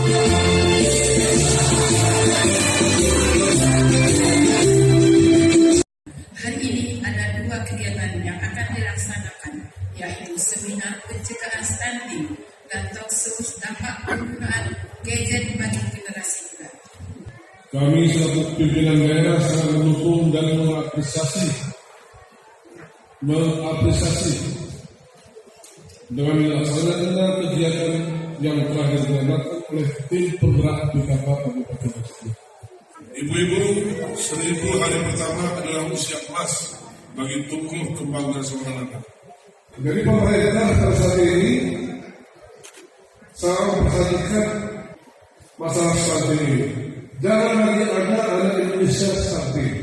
Hari ini ada 2 kegiatan yang akan dilaksanakan, yaitu seminar pencegahan stunting dan talkshow dampak penggunaan gadget bagi generasi muda. Kami selaku pimpinan daerah sangat mendukung dan mengapresiasi dengan dilaksanakannya kegiatan yang telah dilaksanakan oleh tim penggerak PKK Kabupaten Gresik. Ibu-ibu, 1000 hari pertama adalah usia emas bagi tumbuh kembang dan seorang anak. Jadi pemerintah pada saat ini sangat memperhatikan masalah stunting ini. Jangan lagi ada anak Indonesia stunting.